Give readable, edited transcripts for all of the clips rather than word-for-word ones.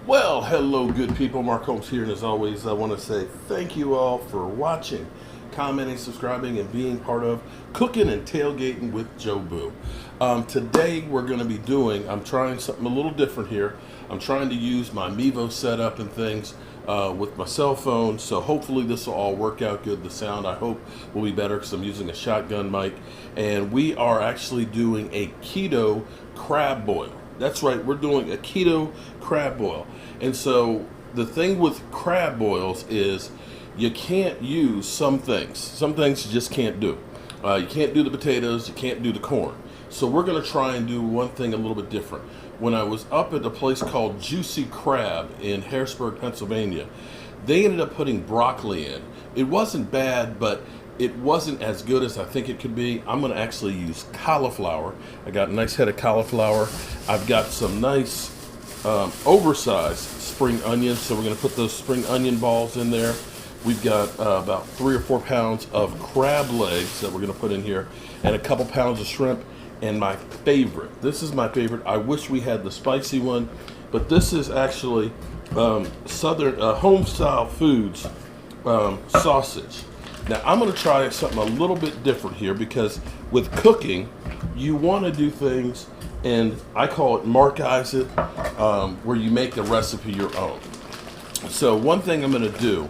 Well, hello, good people. Mark Holmes here, and as always, I want to say thank you all for watching, commenting, subscribing, and being part of Cooking and Tailgating with Joe Boo. Today, we're going to be I'm trying something a little different here. I'm trying to use my Mevo setup and things with my cell phone, so hopefully this will all work out good. The sound, I hope, will be better because I'm using a shotgun mic, and we are actually doing a keto crab boil. That's right, we're doing a keto crab boil. And so the thing with crab boils is you can't use some things. Some things you just can't do. You can't do the potatoes, you can't do the corn. So we're going to try and do one thing a little bit different. When I was up at a place called Juicy Crab in Harrisburg, Pennsylvania, they ended up putting broccoli in. It wasn't bad, but it wasn't as good as I think it could be. I'm going to actually use cauliflower. I got a nice head of cauliflower. I've got some nice oversized spring onions, so we're going to put those spring onion balls in there. We've got about 3 or 4 pounds of crab legs that we're going to put in here, and a couple pounds of shrimp. And my favorite, this is my favorite. I wish we had the spicy one, but this is actually Southern Home Style Foods sausage. Now I'm going to try something a little bit different here, because with cooking, you want to do things, and I call it markize it, where you make the recipe your own. So one thing I'm going to do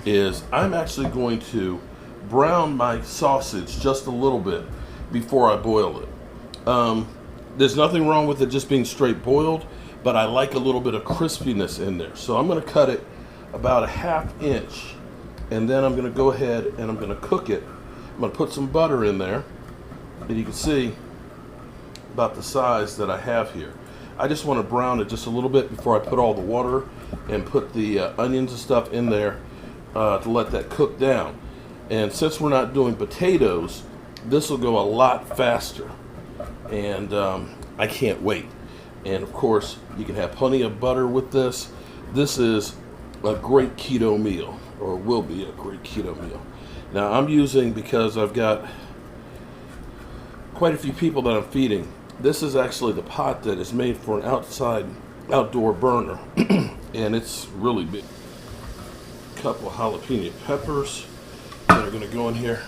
is I'm actually going to brown my sausage just a little bit before I boil it. There's nothing wrong with it just being straight boiled, but I like a little bit of crispiness in there. So I'm going to cut it about a 1/2 inch. And then I'm going to go ahead and I'm going to cook it. I'm going to put some butter in there. And you can see about the size that I have here. I just want to brown it just a little bit before I put all the water and put the onions and stuff in there to let that cook down. And since we're not doing potatoes, this will go a lot faster. And I can't wait. And of course, you can have plenty of butter with this. This is a great keto meal, or will be a great keto meal. Now I'm using, because I've got quite a few people that I'm feeding, this is actually the pot that is made for an outdoor burner. And it's really big. A couple of jalapeno peppers that are going to go in here.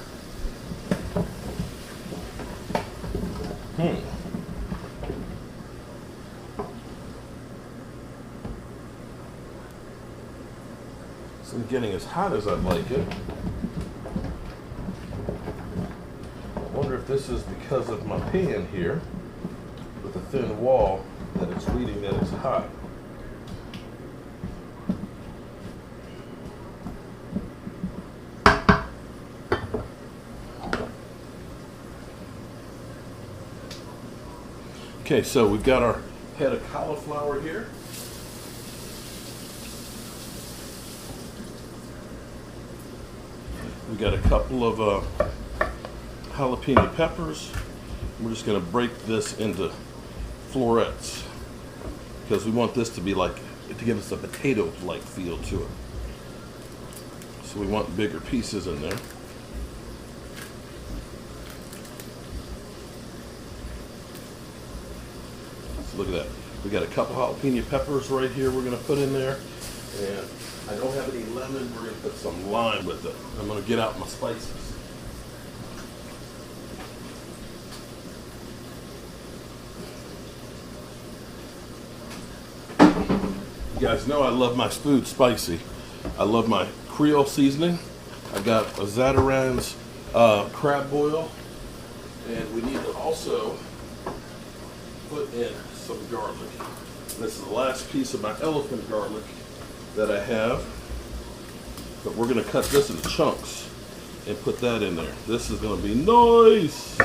It's getting as hot as I'd like it. I wonder if this is because of my pan here with a thin wall that it's reading that it's hot. Okay, so we've got our head of cauliflower here. We've got a couple of jalapeno peppers. We're just going to break this into florets, because we want this to be like, to give us a potato-like feel to it. So we want bigger pieces in there. Look at that. We got a couple jalapeno peppers right here we're going to put in there. And I don't have any lemon. We're going to put some lime with it. I'm going to get out my spices. You guys know I love my food spicy. I love my Creole seasoning. I've got a Zatarain's crab boil. And we need to also put in some garlic. This is the last piece of my elephant garlic that I have, but we're going to cut this into chunks and put that in there. This is going to be nice.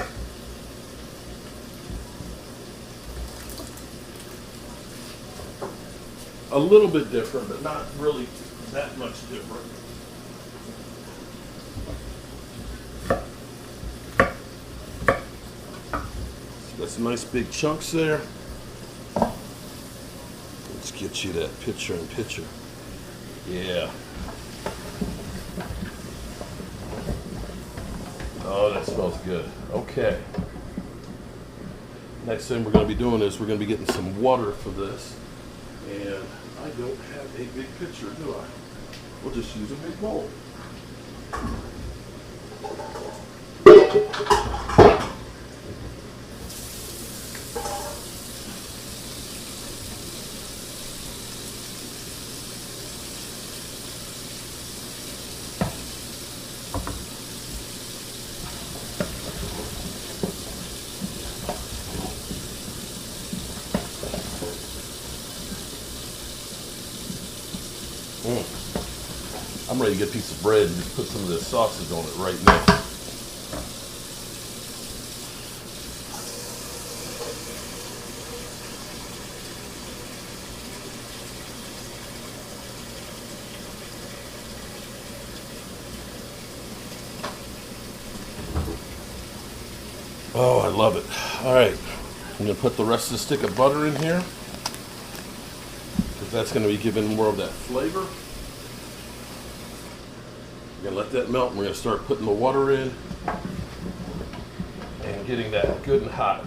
A little bit different, but not really that much different. Got some nice big chunks there. Let's get you that picture in picture. Yeah. Oh, that smells good. Okay. Next thing we're going to be doing is we're going to be getting some water for this. And I don't have a big pitcher, do I? We'll just use a big bowl. I'm ready to get a piece of bread and just put some of this sausage on it right now. Oh, I love it. All right, I'm gonna put the rest of the stick of butter in here because that's gonna be giving more of that flavor. We're gonna let that melt and we're gonna start putting the water in and getting that good and hot.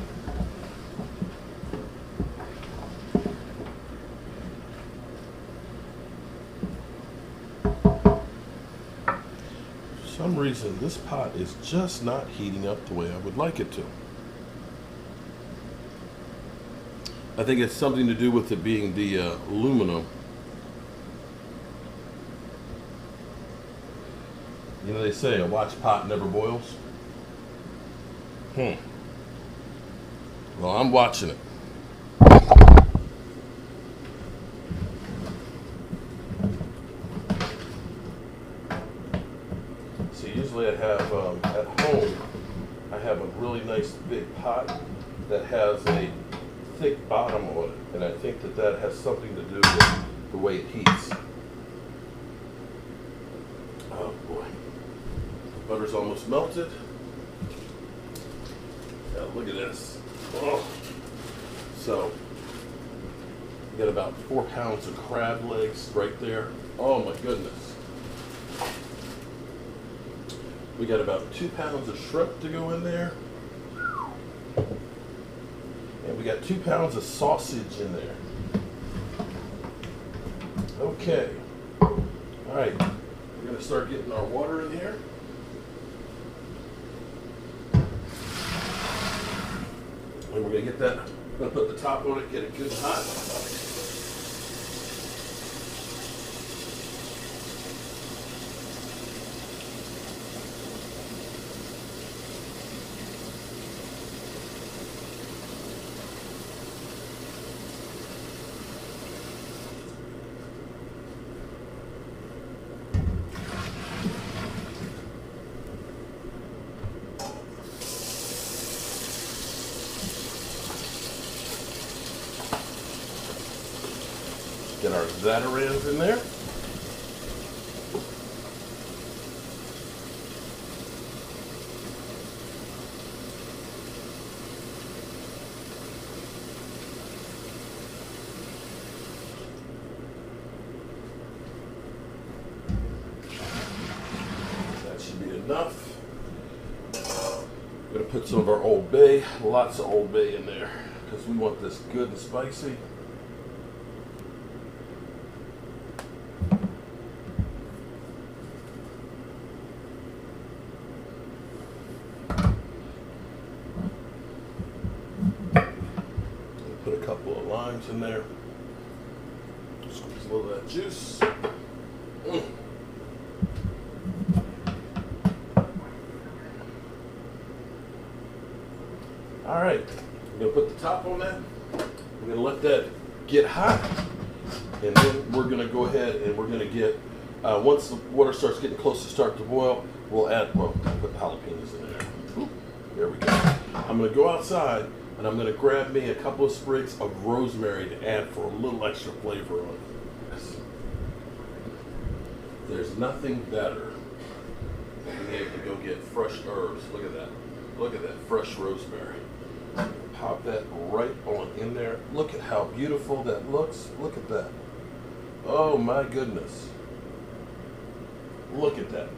For some reason, this pot is just not heating up the way I would like it to. I think it's something to do with it being the aluminum. You know, they say a watch pot never boils. Well, I'm watching it. So usually I have, at home, I have a really nice big pot that has a thick bottom on it. And I think that that has something to do with the way it heats. Oh boy. Butter's almost melted. Yeah, look at this. Oh. So, we got about 4 pounds of crab legs right there. Oh my goodness. We got about 2 pounds of shrimp to go in there. And we got 2 pounds of sausage in there. Okay. All right. We're going to start getting our water in here. And we're going to get that, going to put the top on it, get it good and hot. Get our Zatarans in there. That should be enough. I'm going to put some of our Old Bay, lots of Old Bay in there because we want this good and spicy. Put a couple of limes in there. Squeeze a little of that juice. All right, we're gonna put the top on that. We're gonna let that get hot, and then we're gonna go ahead and we're gonna get, once the water starts getting close to start to boil, we'll add, well, put the jalapenos in there. Ooh, there we go. I'm gonna go outside and I'm gonna grab me a couple of sprigs of rosemary to add for a little extra flavor on it. Yes. There's nothing better than being able to go get fresh herbs. Look at that. Look at that fresh rosemary. Pop that right on in there. Look at how beautiful that looks. Look at that. Oh my goodness. Look at that.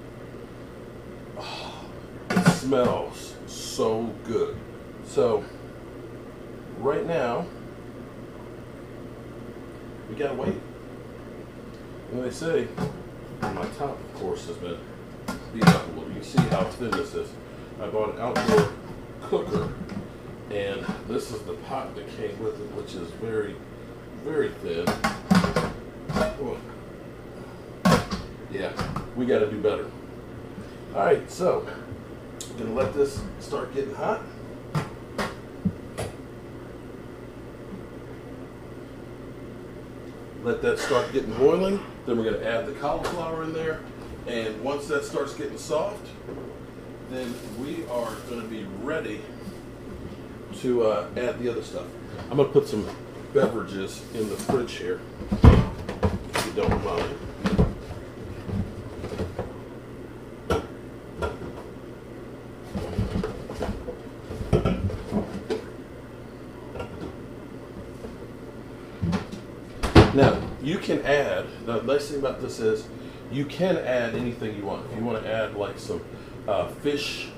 Oh, it smells so good. So right now, we gotta wait. And they say, and my top, of course, has been beat up a little. You can see how thin this is. I bought an outdoor cooker, and this is the pot that came with it, which is very, very thin. Oh. Yeah, we got to do better. All right, so I'm gonna let this start getting hot. Let that start getting boiling. Then we're gonna add the cauliflower in there, and once that starts getting soft, then we are gonna be ready to add the other stuff. I'm gonna put some beverages in the fridge here, if you don't mind. Now, you can add, the nice thing about this is, you can add anything you want. If you want to add like some fish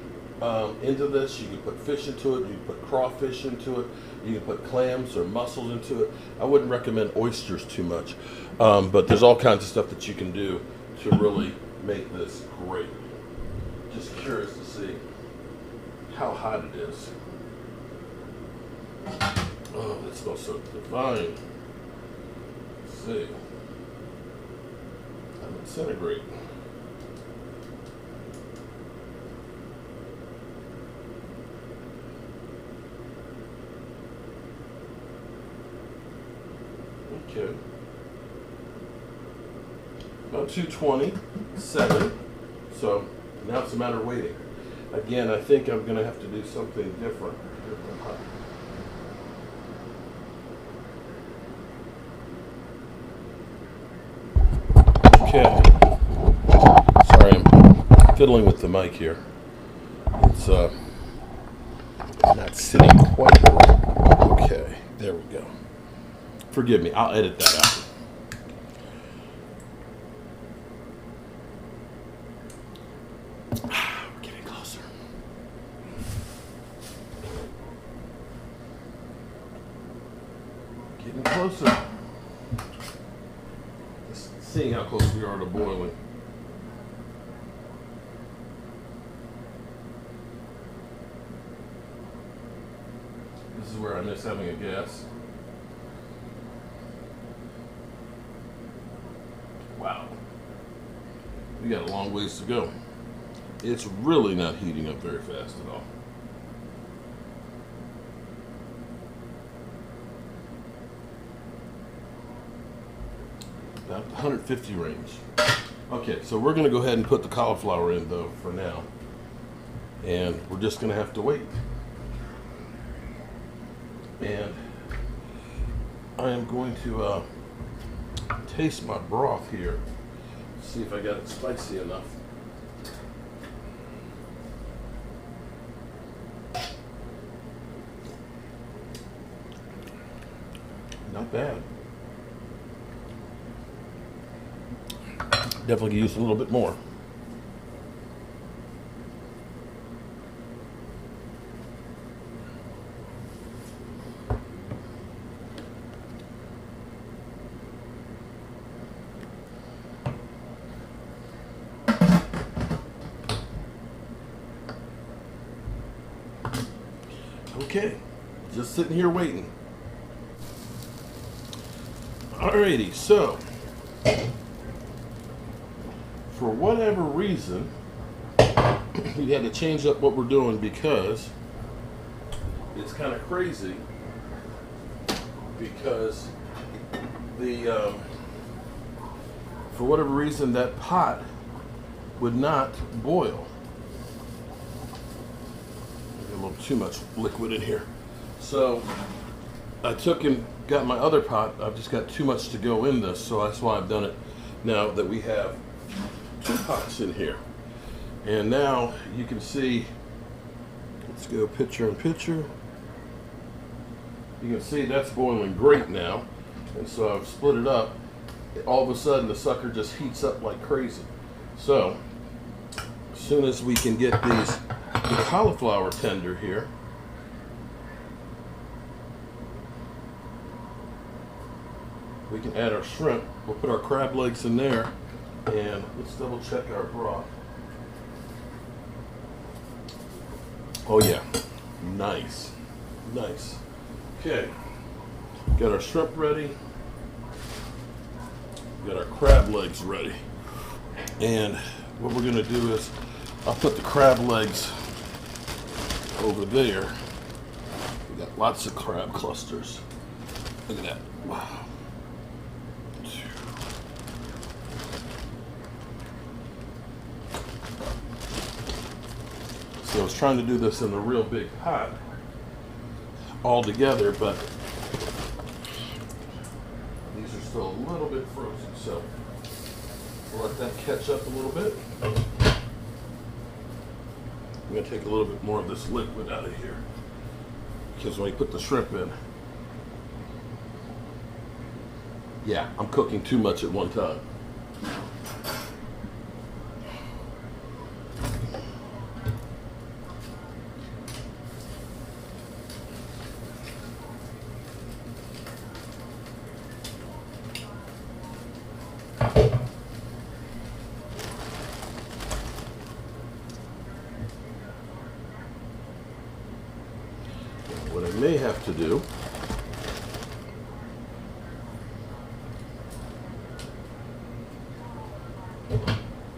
into this, you can put fish into it, you can put crawfish into it, you can put clams or mussels into it. I wouldn't recommend oysters too much, but there's all kinds of stuff that you can do to really make this great. Just curious to see how hot it is. Oh, that smells so divine. See, I'm disintegrating. Okay, about 227. So now it's a matter of waiting. Again, I think I'm going to have to do something different. Okay. Sorry, I'm fiddling with the mic here. It's not sitting quite right. Okay, there we go. Forgive me, I'll edit that out. We're getting closer. Getting closer. Seeing how close we are to boiling. This is where I miss having a gas. Wow. We got a long ways to go. It's really not heating up very fast at all. About 150 range. Okay, so we're going to go ahead and put the cauliflower in though for now. And we're just going to have to wait. And I am going to taste my broth here. See if I got it spicy enough. Not bad. Definitely could use a little bit more. Okay, just sitting here waiting. Alrighty, so for whatever reason, we had to change up what we're doing because it's kind of crazy. Because the for whatever reason that pot would not boil. Maybe a little too much liquid in here. So I took and got my other pot. I've just got too much to go in this, so that's why I've done it now that we have two pots in here. And now you can see, let's go picture in picture. You can see that's boiling great now. And so I've split it up. All of a sudden the sucker just heats up like crazy. So as soon as we can get the cauliflower tender here, we can add our shrimp. We'll put our crab legs in there, and let's double check our broth. Oh yeah, nice, nice. Okay, got our shrimp ready. Got our crab legs ready. And what we're gonna do is, I'll put the crab legs over there. We got lots of crab clusters. Look at that. Wow. So I was trying to do this in a real big pot all together, but these are still a little bit frozen, so we'll let that catch up a little bit. I'm going to take a little bit more of this liquid out of here, because when you put the shrimp in, yeah, I'm cooking too much at one time. What I may have to do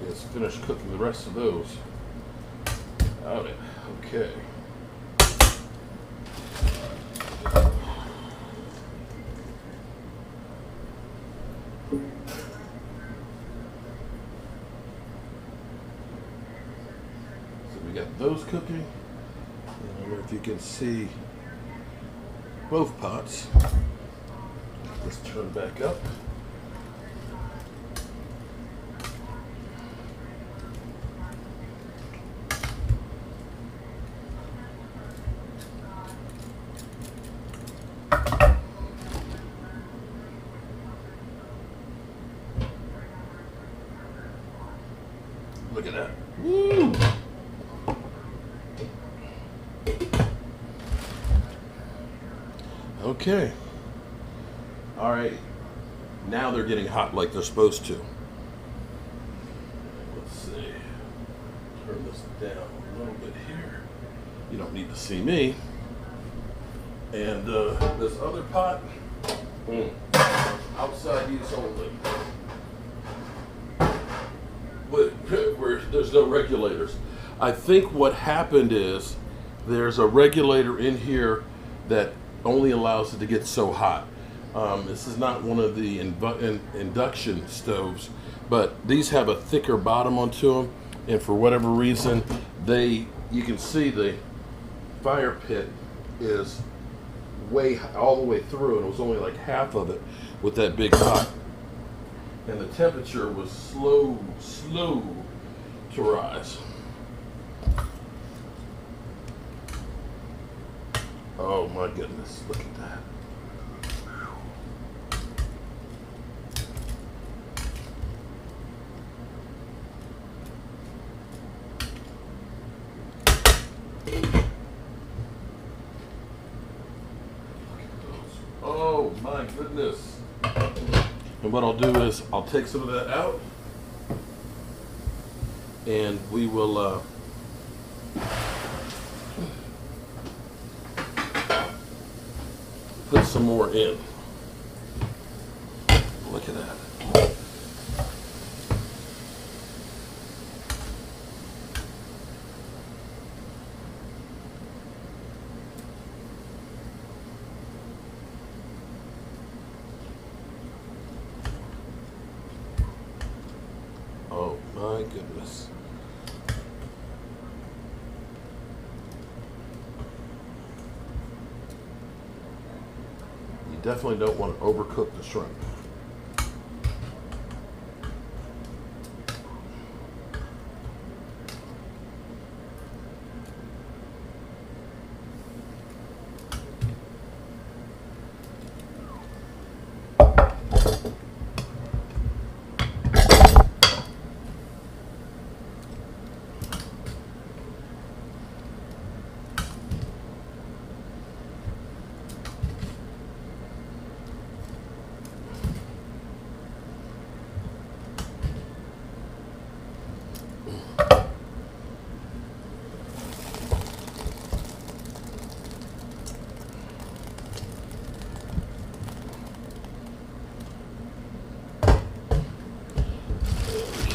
is finish cooking the rest of those. Got it. Okay. So we got those cooking. I don't know if you can see both pots. Let's turn back up. Look at that. Woo! Okay. All right. Now they're getting hot like they're supposed to. Let's see. Turn this down a little bit here. You don't need to see me. And this other pot, outside use only. Where there's no regulators. I think what happened is there's a regulator in here that only allows it to get so hot. This is not one of the induction stoves, but these have a thicker bottom onto them, and for whatever reason, you can see the fire pit is all the way through, and it was only like half of it with that big pot. And the temperature was slow to rise. Oh my goodness, look at that. Oh my goodness. And what I'll do is I'll take some of that out, and we will put some more in. Look at that. Oh my goodness. You definitely don't want to overcook the shrimp.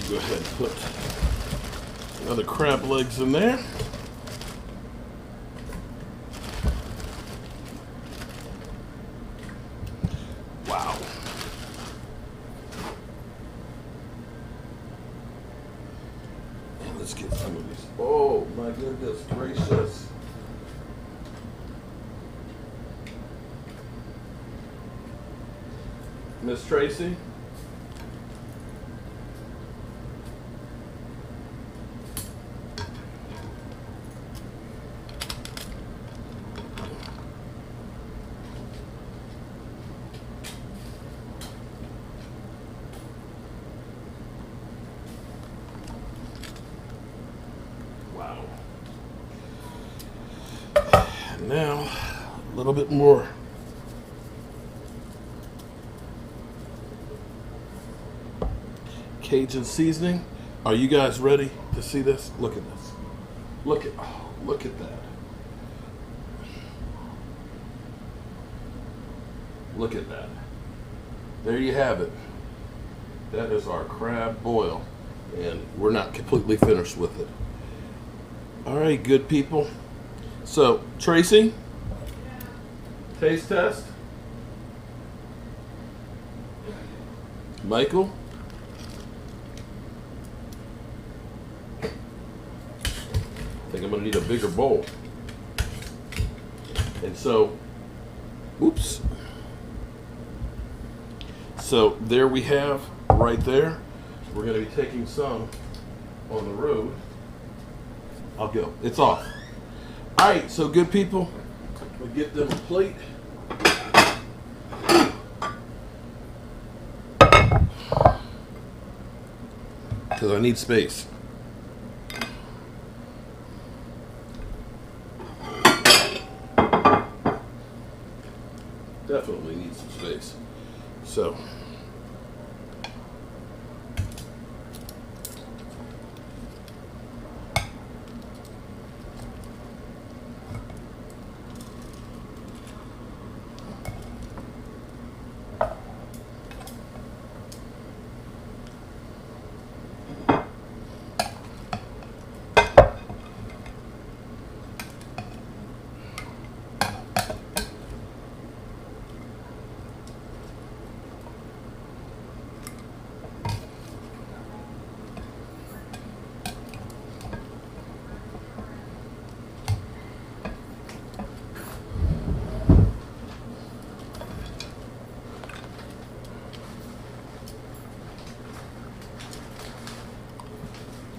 Go ahead and put another crab legs in there. Wow. And let's get some of these. Oh my goodness gracious. Miss Tracy? Wow. And now, a little bit more. Cajun seasoning. Are you guys ready to see this? Look at this. Look at that. Look at that. There you have it. That is our crab boil, and we're not completely finished with it. All right, good people. So, Tracy, taste test. Michael. I think I'm gonna need a bigger bowl. And so, oops. So there we have, right there. We're gonna be taking some on the road. I'll go, it's off. All right, so good people, we'll get them a plate. Because I need space. Definitely need some space. So,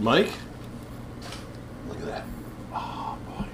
Mike, look at that. Oh, boy.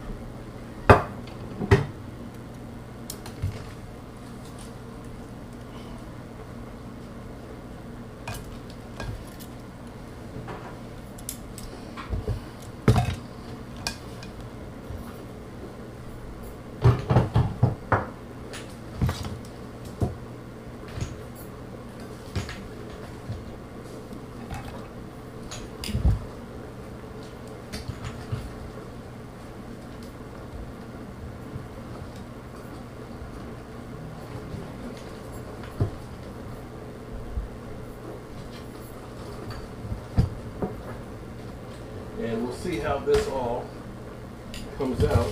And we'll see how this all comes out.